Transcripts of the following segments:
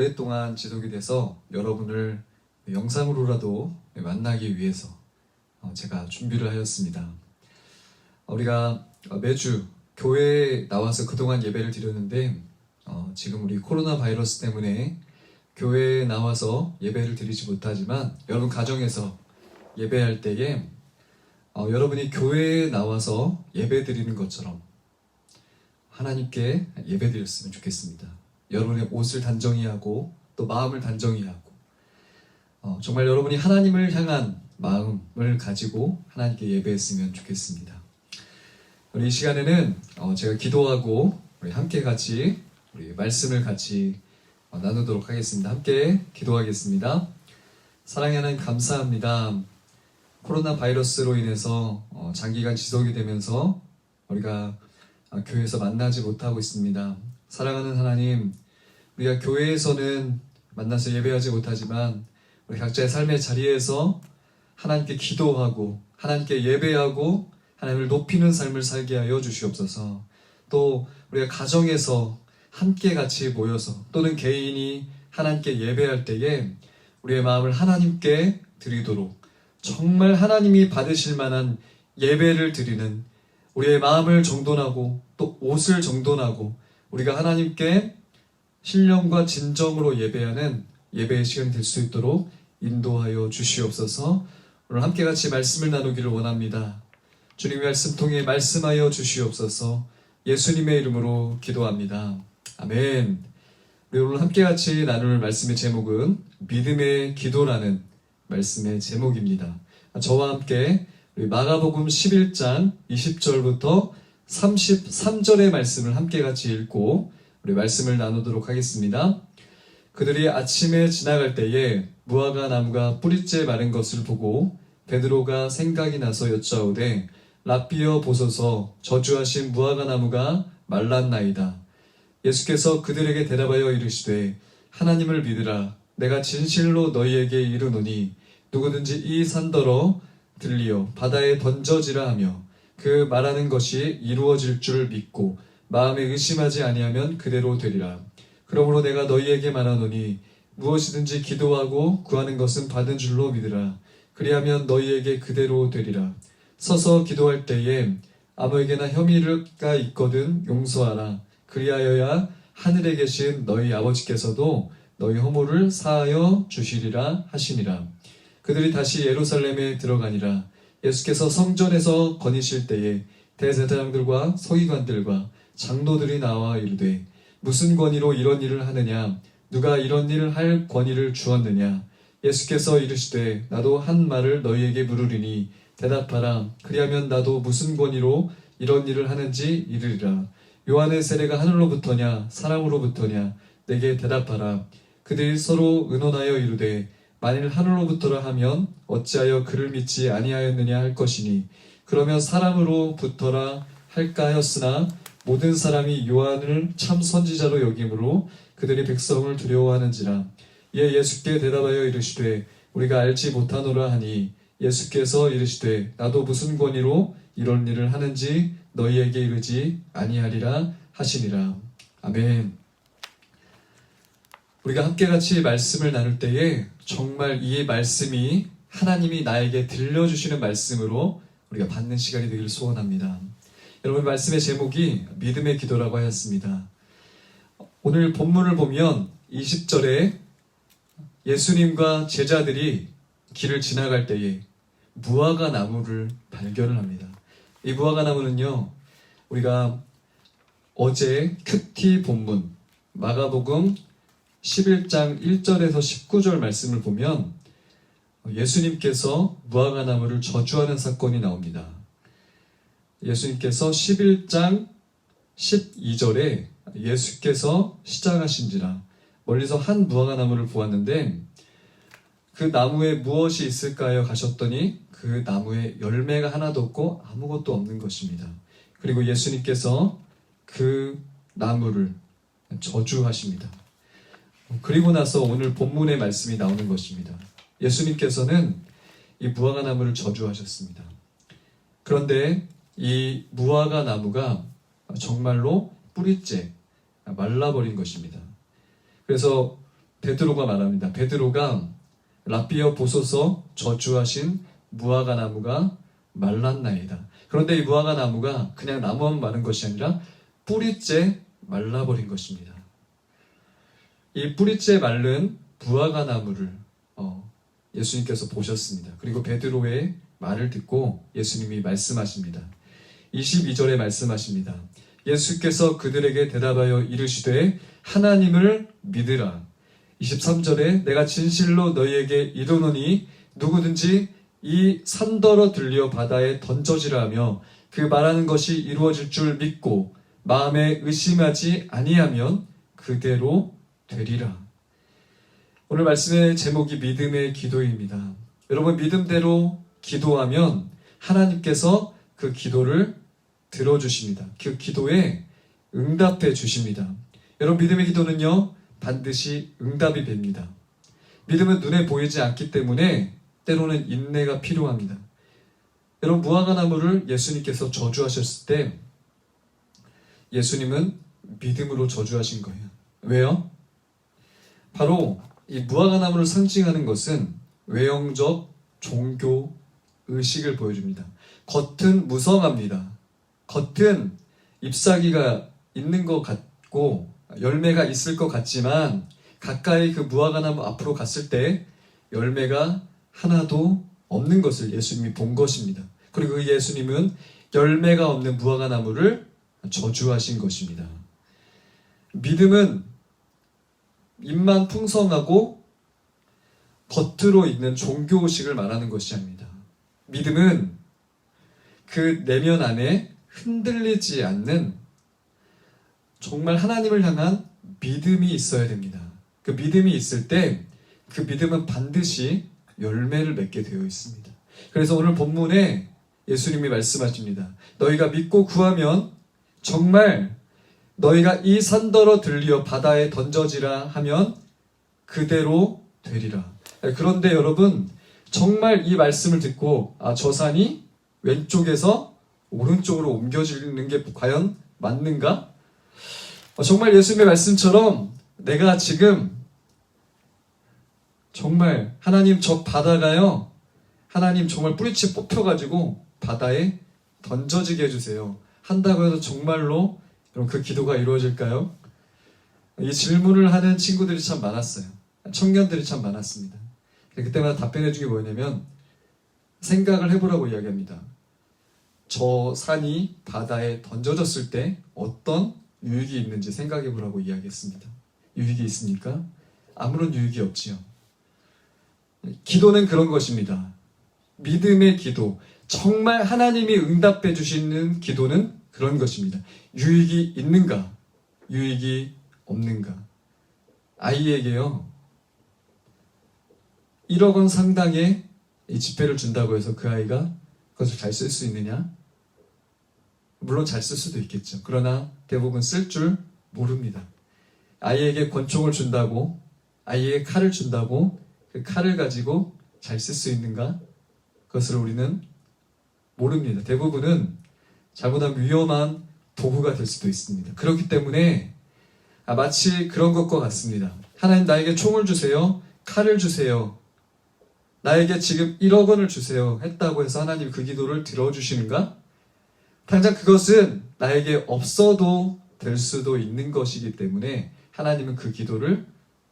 오랫동안 지속이 돼서 여러분을 영상으로라도 만나기 위해서 제가 준비를 하였습니다. 우리가 매주 교회에 나와서 그동안 예배를 드렸는데 지금 우리 코로나 바이러스 때문에 교회에 나와서 예배를 드리지 못하지만 여러분 가정에서 예배할 때에 여러분이 교회에 나와서 예배 드리는 것처럼 하나님께 예배 드렸으면 좋겠습니다. 여러분의 옷을 단정히 하고 또 마음을 단정히 하고 정말 여러분이 하나님을 향한 마음을 가지고 하나님께 예배했으면 좋겠습니다. 우리 이 시간에는 제가 기도하고 우리 함께 같이 우리 말씀을 같이 나누도록 하겠습니다. 함께 기도하겠습니다. 사랑의 하나님 감사합니다. 코로나 바이러스로 인해서 장기간 지속이 되면서 우리가 교회에서 만나지 못하고 있습니다. 사랑하는 하나님, 우리가 교회에서는 만나서 예배하지 못하지만 우리 각자의 삶의 자리에서 하나님께 기도하고 하나님께 예배하고 하나님을 높이는 삶을 살게 하여 주시옵소서. 또 우리가 가정에서 함께 같이 모여서 또는 개인이 하나님께 예배할 때에 우리의 마음을 하나님께 드리도록 정말 하나님이 받으실 만한 예배를 드리는 우리의 마음을 정돈하고 또 옷을 정돈하고 우리가 하나님께 신령과 진정으로 예배하는 예배의 시간이 될 수 있도록 인도하여 주시옵소서. 오늘 함께 같이 말씀을 나누기를 원합니다. 주님의 말씀 통해 말씀하여 주시옵소서. 예수님의 이름으로 기도합니다. 아멘. 우리 오늘 함께 같이 나눌 말씀의 제목은 믿음의 기도라는 말씀의 제목입니다. 저와 함께 우리 마가복음 11장 20절부터 33절의 말씀을 함께 같이 읽고 우리 말씀을 나누도록 하겠습니다. 그들이 아침에 지나갈 때에 무화과 나무가 뿌리째 마른 것을 보고 베드로가 생각이 나서 여짜오되 랍비여 보소서 저주하신 무화과 나무가 말랐나이다. 예수께서 그들에게 대답하여 이르시되 하나님을 믿으라. 내가 진실로 너희에게 이르노니 누구든지 이 산더러 들리어 바다에 던져지라 하며 그 말하는 것이 이루어질 줄 믿고 마음에 의심하지 아니하면 그대로 되리라. 그러므로 내가 너희에게 말하노니 무엇이든지 기도하고 구하는 것은 받은 줄로 믿으라. 그리하면 너희에게 그대로 되리라. 서서 기도할 때에 아무에게나 혐의가 있거든 용서하라. 그리하여야 하늘에 계신 너희 아버지께서도 너희 허물을 사하여 주시리라 하시니라. 그들이 다시 예루살렘에 들어가니라. 예수께서 성전에서 거니실 때에 대제사장들과 서기관들과 장로들이 나와 이르되 무슨 권위로 이런 일을 하느냐? 누가 이런 일을 할 권위를 주었느냐? 예수께서 이르시되 나도 한 말을 너희에게 물으리니 대답하라. 그리하면 나도 무슨 권위로 이런 일을 하는지 이르리라. 요한의 세례가 하늘로부터냐 사람으로부터냐? 내게 대답하라. 그들이 서로 의논하여 이르되 만일 하늘로부터라 하면 어찌하여 그를 믿지 아니하였느냐 할 것이니 그러면 사람으로부터라 할까 하였으나 모든 사람이 요한을 참 선지자로 여김으로 그들이 백성을 두려워하는지라. 이에 예수께 대답하여 이르시되 우리가 알지 못하노라 하니 예수께서 이르시되 나도 무슨 권위로 이런 일을 하는지 너희에게 이르지 아니하리라 하시니라. 아멘. 우리가 함께 같이 말씀을 나눌 때에 정말 이 말씀이 하나님이 나에게 들려주시는 말씀으로 우리가 받는 시간이 되기를 소원합니다. 여러분 말씀의 제목이 믿음의 기도라고 하였습니다. 오늘 본문을 보면 20절에 예수님과 제자들이 길을 지나갈 때에 무화과 나무를 발견을 합니다. 이 무화과 나무는요, 우리가 어제 큐티 본문 마가복음 11장 1절에서 19절 말씀을 보면 예수님께서 무화과 나무를 저주하는 사건이 나옵니다. 예수님께서 11장 12절에 예수께서 시작하신지라 멀리서 한 무화과 나무를 보았는데 그 나무에 무엇이 있을까요? 가셨더니 그 나무에 열매가 하나도 없고 아무것도 없는 것입니다. 그리고 예수님께서 그 나무를 저주하십니다. 그리고 나서 오늘 본문의 말씀이 나오는 것입니다. 예수님께서는 이 무화과 나무를 저주하셨습니다. 그런데 이 무화과 나무가 정말로 뿌리째 말라버린 것입니다. 그래서 베드로가 말합니다. 베드로가 랍비여 보소서 저주하신 무화과 나무가 말랐나이다. 그런데 이 무화과 나무가 그냥 나무만 마른 것이 아니라 뿌리째 말라버린 것입니다. 이 뿌리째 마른 무화과 나무를 예수님께서 보셨습니다. 그리고 베드로의 말을 듣고 예수님이 말씀하십니다. 22절에 말씀하십니다. 예수께서 그들에게 대답하여 이르시되 하나님을 믿으라. 23절에 내가 진실로 너희에게 이르노니 누구든지 이 산더러 들려 바다에 던져지라 하며 그 말하는 것이 이루어질 줄 믿고 마음에 의심하지 아니하면 그대로 되리라. 오늘 말씀의 제목이 믿음의 기도입니다. 여러분, 믿음대로 기도하면 하나님께서 그 기도를 들어주십니다. 그 기도에 응답해 주십니다. 여러분, 믿음의 기도는요, 반드시 응답이 됩니다. 믿음은 눈에 보이지 않기 때문에 때로는 인내가 필요합니다. 여러분, 무화과 나무를 예수님께서 저주하셨을 때 예수님은 믿음으로 저주하신 거예요. 왜요? 바로 이 무화과 나무를 상징하는 것은 외형적 종교 의식을 보여줍니다. 겉은 무성합니다. 겉은 잎사귀가 있는 것 같고 열매가 있을 것 같지만 가까이 그 무화과 나무 앞으로 갔을 때 열매가 하나도 없는 것을 예수님이 본 것입니다. 그리고 그 예수님은 열매가 없는 무화과 나무를 저주하신 것입니다. 믿음은 입만 풍성하고 겉으로 있는 종교의식을 말하는 것이 아닙니다. 믿음은 그 내면 안에 흔들리지 않는 정말 하나님을 향한 믿음이 있어야 됩니다. 그 믿음이 있을 때 그 믿음은 반드시 열매를 맺게 되어 있습니다. 그래서 오늘 본문에 예수님이 말씀하십니다. 너희가 믿고 구하면 정말 너희가 이 산더러 들리어 바다에 던져지라 하면 그대로 되리라. 그런데 여러분, 정말 이 말씀을 듣고 저 산이 왼쪽에서 오른쪽으로 옮겨지는 게 과연 맞는가? 정말 예수님의 말씀처럼 내가 지금 정말 하나님 저 바다가요, 하나님 정말 뿌리채 뽑혀가지고 바다에 던져지게 해주세요 한다고 해서 정말로 그럼 그 기도가 이루어질까요? 이 질문을 하는 친구들이 참 많았어요. 청년들이 참 많았습니다. 그때마다 답변해 주기 뭐냐면 생각을 해보라고 이야기합니다. 저 산이 바다에 던져졌을 때 어떤 유익이 있는지 생각해 보라고 이야기했습니다. 유익이 있습니까? 아무런 유익이 없지요. 기도는 그런 것입니다. 믿음의 기도, 정말 하나님이 응답해 주시는 기도는 그런 것입니다. 유익이 있는가? 유익이 없는가? 아이에게요, 1억 원 상당의 이 지폐를 준다고 해서 그 아이가 그것을 잘 쓸 수 있느냐? 물론 잘 쓸 수도 있겠죠. 그러나 대부분 쓸 줄 모릅니다. 아이에게 권총을 준다고, 아이에게 칼을 준다고 그 칼을 가지고 잘 쓸 수 있는가? 그것을 우리는 모릅니다. 대부분은 잘못하면 위험한 도구가 될 수도 있습니다. 그렇기 때문에 마치 그런 것과 같습니다. 하나님, 나에게 총을 주세요. 칼을 주세요. 나에게 지금 1억 원을 주세요 했다고 해서 하나님 그 기도를 들어주시는가? 당장 그것은 나에게 없어도 될 수도 있는 것이기 때문에 하나님은 그 기도를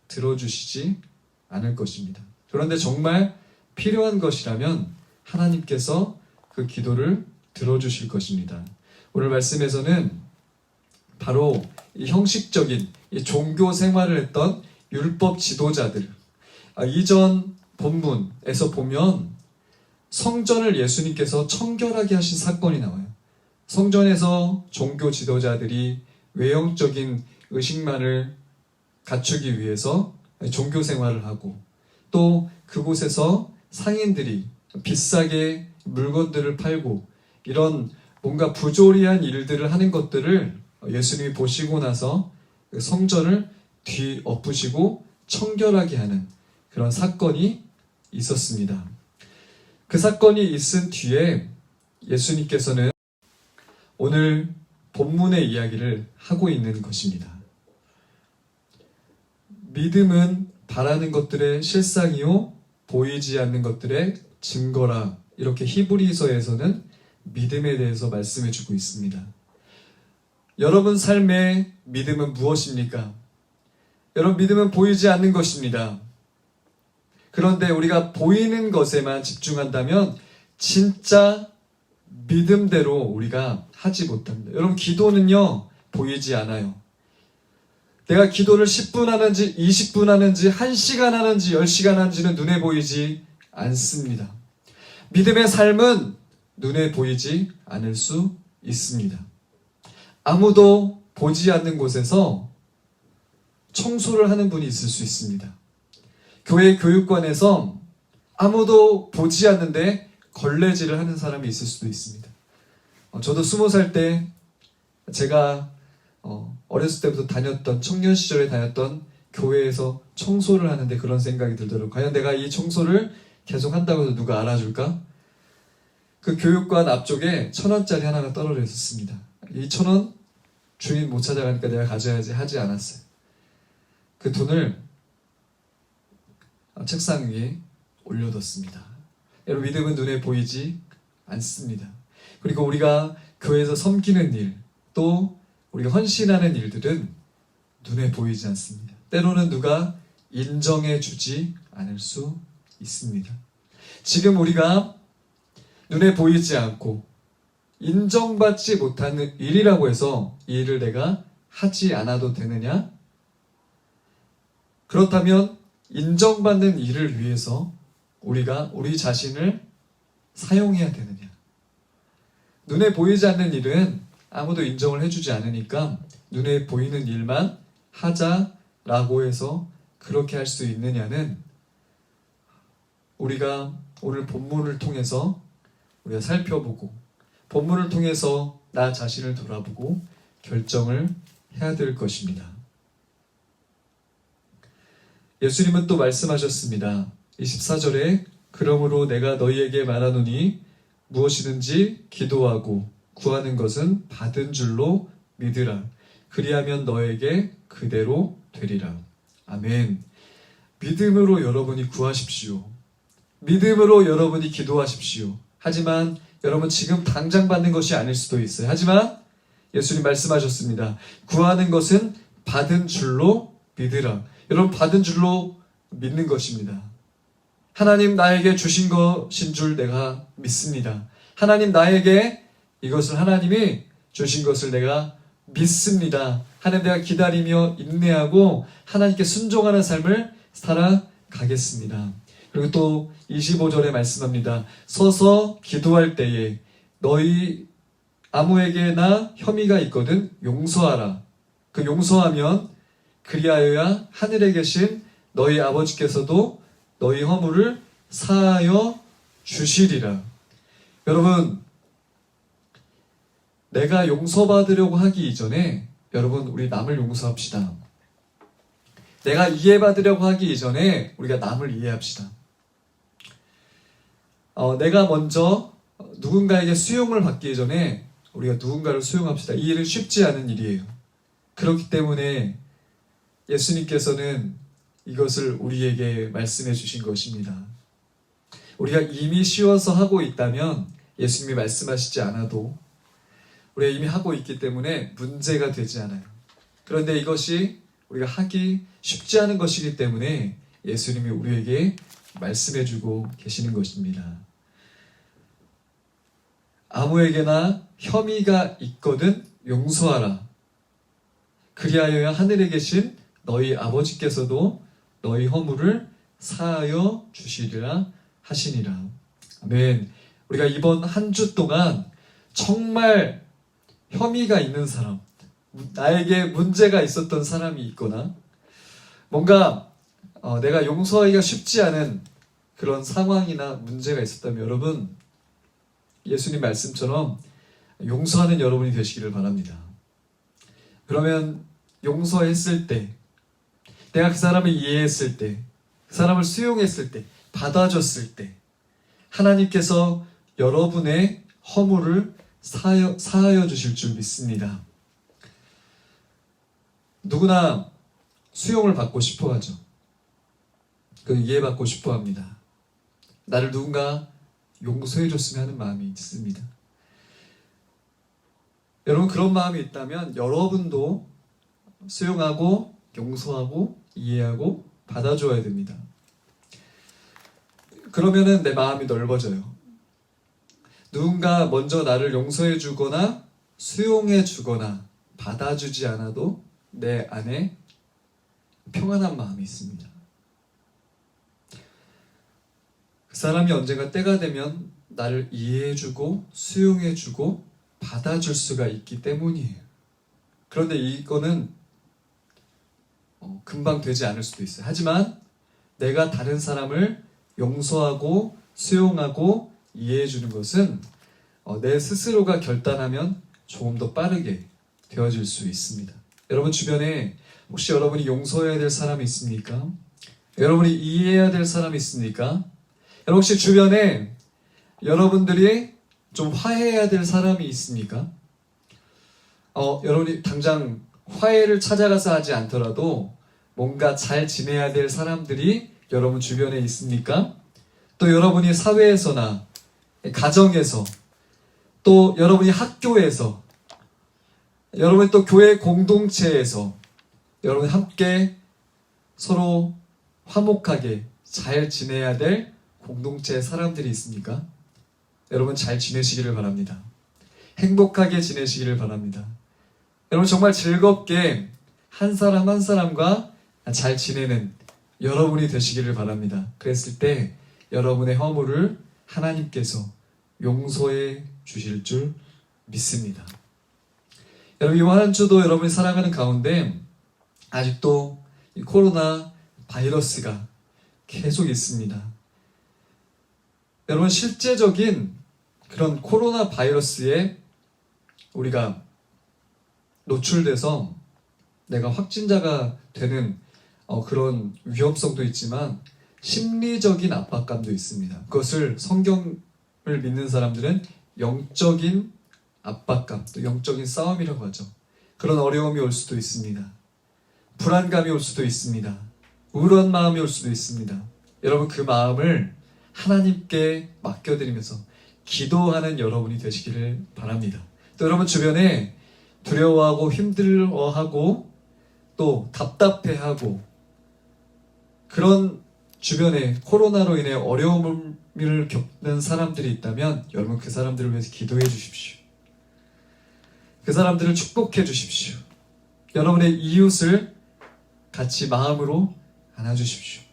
들어주시지 않을 것입니다. 그런데 정말 필요한 것이라면 하나님께서 그 기도를 들어주실 것입니다. 오늘 말씀에서는 바로 이 형식적인 이 종교 생활을 했던 율법 지도자들, 이전 본문에서 보면 성전을 예수님께서 청결하게 하신 사건이 나와요. 성전에서 종교 지도자들이 외형적인 의식만을 갖추기 위해서 종교 생활을 하고, 또 그곳에서 상인들이 비싸게 물건들을 팔고 이런 뭔가 부조리한 일들을 하는 것들을 예수님이 보시고 나서 성전을 뒤엎으시고 청결하게 하는 그런 사건이 있었습니다. 그 사건이 있은 뒤에 예수님께서는 오늘 본문의 이야기를 하고 있는 것입니다. 믿음은 바라는 것들의 실상이요 보이지 않는 것들의 증거라. 이렇게 히브리서에서는 믿음에 대해서 말씀해 주고 있습니다. 여러분 삶의 믿음은 무엇입니까? 여러분 믿음은 보이지 않는 것입니다. 그런데 우리가 보이는 것에만 집중한다면 진짜 믿음대로 우리가 하지 못합니다. 여러분 기도는요 보이지 않아요. 내가 기도를 10분 하는지 20분 하는지 1시간 하는지 10시간 하는지는 눈에 보이지 않습니다. 믿음의 삶은 눈에 보이지 않을 수 있습니다. 아무도 보지 않는 곳에서 청소를 하는 분이 있을 수 있습니다. 교회 교육관에서 아무도 보지 않는데 걸레질을 하는 사람이 있을 수도 있습니다. 저도 20살 때 제가 어렸을 때부터 다녔던 청년 시절에 다녔던 교회에서 청소를 하는데 그런 생각이 들더라고요. 과연 내가 이 청소를 계속 한다고 해서 누가 알아줄까? 그 교육관 앞쪽에 1,000원짜리 하나가 떨어져 있었습니다. 이 1,000원 주인 못 찾아가니까 내가 가져야지 하지 않았어요. 그 돈을 책상 위에 올려뒀습니다. 여러분 믿음은 눈에 보이지 않습니다. 그리고 우리가 교회에서 섬기는 일, 또 우리가 헌신하는 일들은 눈에 보이지 않습니다. 때로는 누가 인정해 주지 않을 수 있습니다. 지금 우리가 눈에 보이지 않고 인정받지 못하는 일이라고 해서 이 일을 내가 하지 않아도 되느냐? 그렇다면 인정받는 일을 위해서 우리가 우리 자신을 사용해야 되느냐? 눈에 보이지 않는 일은 아무도 인정을 해주지 않으니까 눈에 보이는 일만 하자라고 해서 그렇게 할 수 있느냐는 우리가 오늘 본문을 통해서 우리가 살펴보고 본문을 통해서 나 자신을 돌아보고 결정을 해야 될 것입니다. 예수님은 또 말씀하셨습니다. 24절에 그러므로 내가 너희에게 말하노니 무엇이든지 기도하고 구하는 것은 받은 줄로 믿으라. 그리하면 너에게 그대로 되리라. 아멘. 믿음으로 여러분이 구하십시오. 믿음으로 여러분이 기도하십시오. 하지만 여러분 지금 당장 받는 것이 아닐 수도 있어요. 하지만 예수님 말씀하셨습니다. 구하는 것은 받은 줄로 믿으라. 여러분 받은 줄로 믿는 것입니다. 하나님 나에게 주신 것인 줄 내가 믿습니다. 하나님 나에게 이것을 하나님이 주신 것을 내가 믿습니다. 하나님 내가 기다리며 인내하고 하나님께 순종하는 삶을 살아가겠습니다. 그리고 또 25절에 말씀합니다. 서서 기도할 때에 너희 아무에게나 혐의가 있거든 용서하라. 그 용서하면 그리하여야 하늘에 계신 너희 아버지께서도 너희 허물을 사하여 주시리라. 여러분 내가 용서받으려고 하기 이전에 여러분 우리 남을 용서합시다. 내가 이해받으려고 하기 이전에 우리가 남을 이해합시다. 내가 먼저 누군가에게 수용을 받기 전에 우리가 누군가를 수용합시다. 이 일은 쉽지 않은 일이에요. 그렇기 때문에 예수님께서는 이것을 우리에게 말씀해 주신 것입니다. 우리가 이미 쉬워서 하고 있다면 예수님이 말씀하시지 않아도 우리가 이미 하고 있기 때문에 문제가 되지 않아요. 그런데 이것이 우리가 하기 쉽지 않은 것이기 때문에 예수님이 우리에게 말씀해 주고 계시는 것입니다. 아무에게나 혐의가 있거든 용서하라. 그리하여야 하늘에 계신 너희 아버지께서도 너희 허물을 사하여 주시리라 하시니라. 아멘. 우리가 이번 한 주 동안 정말 혐의가 있는 사람, 나에게 문제가 있었던 사람이 있거나 뭔가 내가 용서하기가 쉽지 않은 그런 상황이나 문제가 있었다면 여러분 예수님 말씀처럼 용서하는 여러분이 되시기를 바랍니다. 그러면 용서했을 때 내가 그 사람을 이해했을 때 그 사람을 수용했을 때 받아줬을 때 하나님께서 여러분의 허물을 사하여 주실 줄 믿습니다. 누구나 수용을 받고 싶어 하죠. 그 이해받고 싶어 합니다. 나를 누군가 용서해 줬으면 하는 마음이 있습니다. 여러분, 그런 마음이 있다면 여러분도 수용하고 용서하고 이해하고 받아줘야 됩니다. 그러면은 내 마음이 넓어져요. 누군가 먼저 나를 용서해 주거나 수용해 주거나 받아주지 않아도 내 안에 평안한 마음이 있습니다. 그 사람이 언젠가 때가 되면 나를 이해해주고 수용해주고 받아줄 수가 있기 때문이에요. 그런데 이거는 금방 되지 않을 수도 있어요. 하지만 내가 다른 사람을 용서하고 수용하고 이해해주는 것은 내 스스로가 결단하면 조금 더 빠르게 되어질 수 있습니다. 여러분 주변에 혹시 여러분이 용서해야 될 사람이 있습니까? 여러분이 이해해야 될 사람이 있습니까? 여러분 혹시 주변에 여러분들이 좀 화해해야 될 사람이 있습니까? 여러분이 당장 화해를 찾아가서 하지 않더라도 뭔가 잘 지내야 될 사람들이 여러분 주변에 있습니까? 또 여러분이 사회에서나 가정에서 또 여러분이 학교에서 여러분이 또 교회 공동체에서 여러분이 함께 서로 화목하게 잘 지내야 될 공동체 사람들이 있습니까? 여러분 잘 지내시기를 바랍니다. 행복하게 지내시기를 바랍니다. 여러분 정말 즐겁게 한 사람 한 사람과 잘 지내는 여러분이 되시기를 바랍니다. 그랬을 때 여러분의 허물을 하나님께서 용서해 주실 줄 믿습니다. 여러분 이번 한 주도 여러분이 살아가는 가운데 아직도 이 코로나 바이러스가 계속 있습니다. 여러분 실제적인 그런 코로나 바이러스에 우리가 노출돼서 내가 확진자가 되는 그런 위험성도 있지만 심리적인 압박감도 있습니다. 그것을 성경을 믿는 사람들은 영적인 압박감, 또 영적인 싸움이라고 하죠. 그런 어려움이 올 수도 있습니다. 불안감이 올 수도 있습니다. 우울한 마음이 올 수도 있습니다. 여러분 그 마음을 하나님께 맡겨드리면서 기도하는 여러분이 되시기를 바랍니다. 또 여러분 주변에 두려워하고 힘들어하고 또 답답해하고 그런 주변에 코로나로 인해 어려움을 겪는 사람들이 있다면 여러분 그 사람들을 위해서 기도해 주십시오. 그 사람들을 축복해 주십시오. 여러분의 이웃을 같이 마음으로 안아주십시오.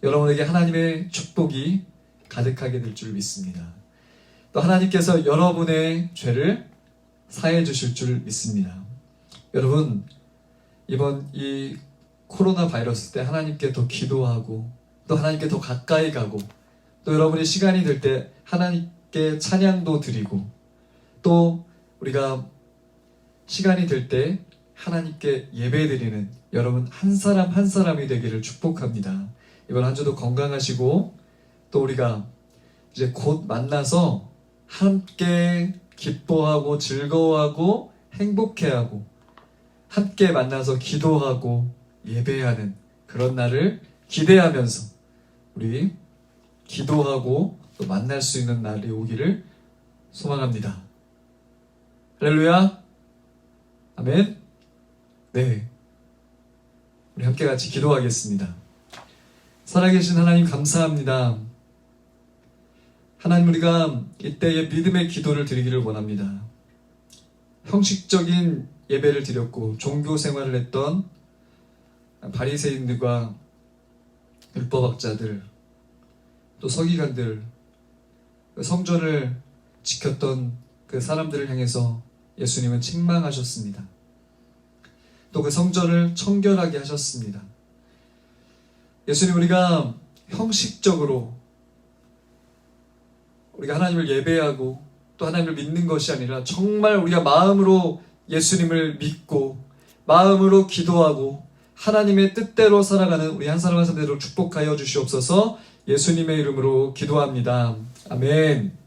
여러분에게 하나님의 축복이 가득하게 될 줄 믿습니다. 또 하나님께서 여러분의 죄를 사해 주실 줄 믿습니다. 여러분 이번 이 코로나 바이러스 때 하나님께 더 기도하고 또 하나님께 더 가까이 가고 또 여러분이 시간이 될 때 하나님께 찬양도 드리고 또 우리가 시간이 될 때 하나님께 예배드리는 여러분 한 사람 한 사람이 되기를 축복합니다. 이번 한 주도 건강하시고 또 우리가 이제 곧 만나서 함께 기뻐하고 즐거워하고 행복해하고 함께 만나서 기도하고 예배하는 그런 날을 기대하면서 우리 기도하고 또 만날 수 있는 날이 오기를 소망합니다. 할렐루야. 아멘. 네, 우리 함께 같이 기도하겠습니다. 살아계신 하나님 감사합니다. 하나님 우리가 이때에 믿음의 기도를 드리기를 원합니다. 형식적인 예배를 드렸고 종교 생활을 했던 바리새인들과 율법학자들 또 서기관들 성전을 지켰던 그 사람들을 향해서 예수님은 책망하셨습니다. 또 그 성전을 청결하게 하셨습니다. 예수님 우리가 형식적으로 우리가 하나님을 예배하고 또 하나님을 믿는 것이 아니라 정말 우리가 마음으로 예수님을 믿고 마음으로 기도하고 하나님의 뜻대로 살아가는 우리 한 사람 한 사람대로 축복하여 주시옵소서. 예수님의 이름으로 기도합니다. 아멘.